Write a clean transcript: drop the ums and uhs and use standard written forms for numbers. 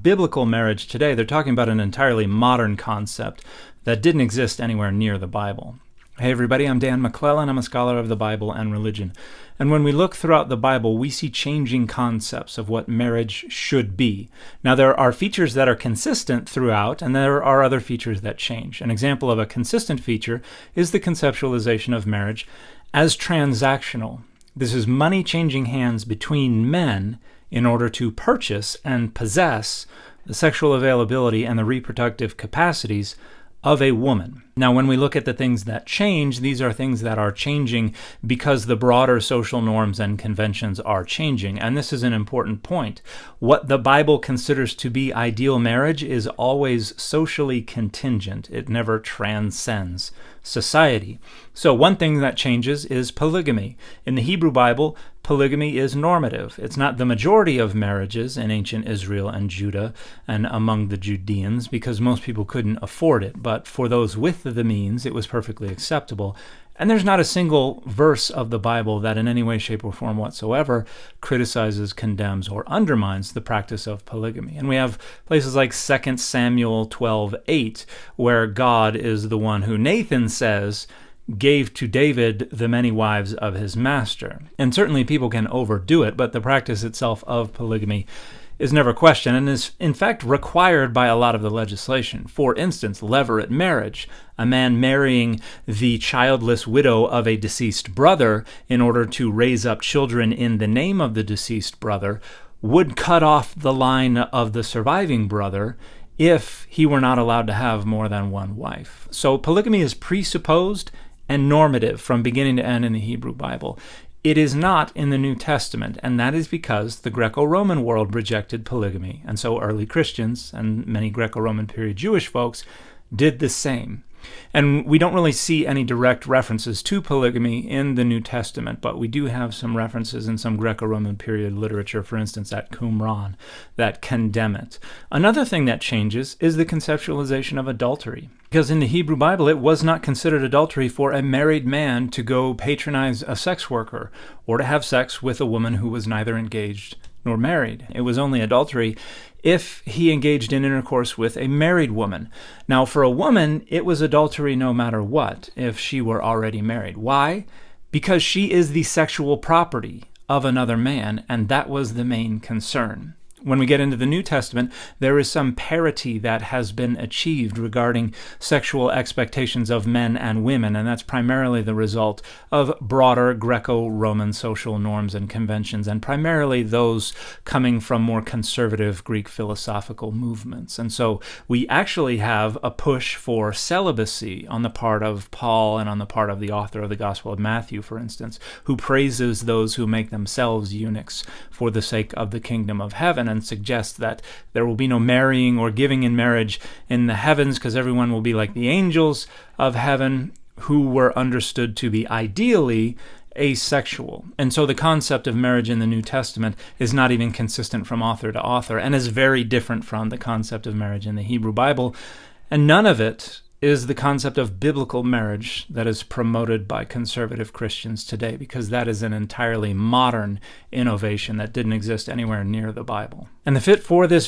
biblical marriage today, they're talking about an entirely modern concept that didn't exist anywhere near the Bible. Hey everybody, I'm Dan McClellan. I'm a scholar of the Bible and religion. And when we look throughout the Bible, we see changing concepts of what marriage should be. Now, there are features that are consistent throughout, and there are other features that change. An example of a consistent feature is the conceptualization of marriage as transactional. This is money changing hands between men in order to purchase and possess the sexual availability and the reproductive capacities of a woman. Now, when we look at the things that change, these are things that are changing because the broader social norms and conventions are changing. And this is an important point. What the Bible considers to be ideal marriage is always socially contingent. It never transcends society. So one thing that changes is polygamy. In the Hebrew Bible, polygamy is normative. It's not the majority of marriages in ancient Israel and Judah and among the Judeans because most people couldn't afford it. But for those with the means, it was perfectly acceptable. And there's not a single verse of the Bible that in any way, shape, or form whatsoever criticizes, condemns, or undermines the practice of polygamy. And we have places like 2 Samuel 12:8, where God is the one who Nathan says gave to David the many wives of his master. And certainly people can overdo it, but the practice itself of polygamy is never questioned and is in fact required by a lot of the legislation. For instance, levirate marriage, a man marrying the childless widow of a deceased brother in order to raise up children in the name of the deceased brother, would cut off the line of the surviving brother if he were not allowed to have more than one wife. So polygamy is presupposed and normative from beginning to end in the Hebrew Bible. It is not in the New Testament, and that is because the Greco-Roman world rejected polygamy, and so early Christians and many Greco-Roman period Jewish folks did the same. And we don't really see any direct references to polygamy in the New Testament, but we do have some references in some Greco-Roman period literature, for instance at Qumran, that condemn it. Another thing that changes is the conceptualization of adultery. Because in the Hebrew Bible, it was not considered adultery for a married man to go patronize a sex worker or to have sex with a woman who was neither engaged nor married. It was only adultery if he engaged in intercourse with a married woman. Now, for a woman, it was adultery no matter what, if she were already married. Why? Because she is the sexual property of another man, and that was the main concern. When we get into the New Testament, there is some parity that has been achieved regarding sexual expectations of men and women, and that's primarily the result of broader Greco-Roman social norms and conventions, and primarily those coming from more conservative Greek philosophical movements. And so we actually have a push for celibacy on the part of Paul and on the part of the author of the Gospel of Matthew, for instance, who praises those who make themselves eunuchs for the sake of the kingdom of heaven, and suggests that there will be no marrying or giving in marriage in the heavens because everyone will be like the angels of heaven who were understood to be ideally asexual. And so the concept of marriage in the New Testament is not even consistent from author to author and is very different from the concept of marriage in the Hebrew Bible. And none of it is the concept of biblical marriage that is promoted by conservative Christians today, because that is an entirely modern innovation that didn't exist anywhere near the Bible. And the fit for this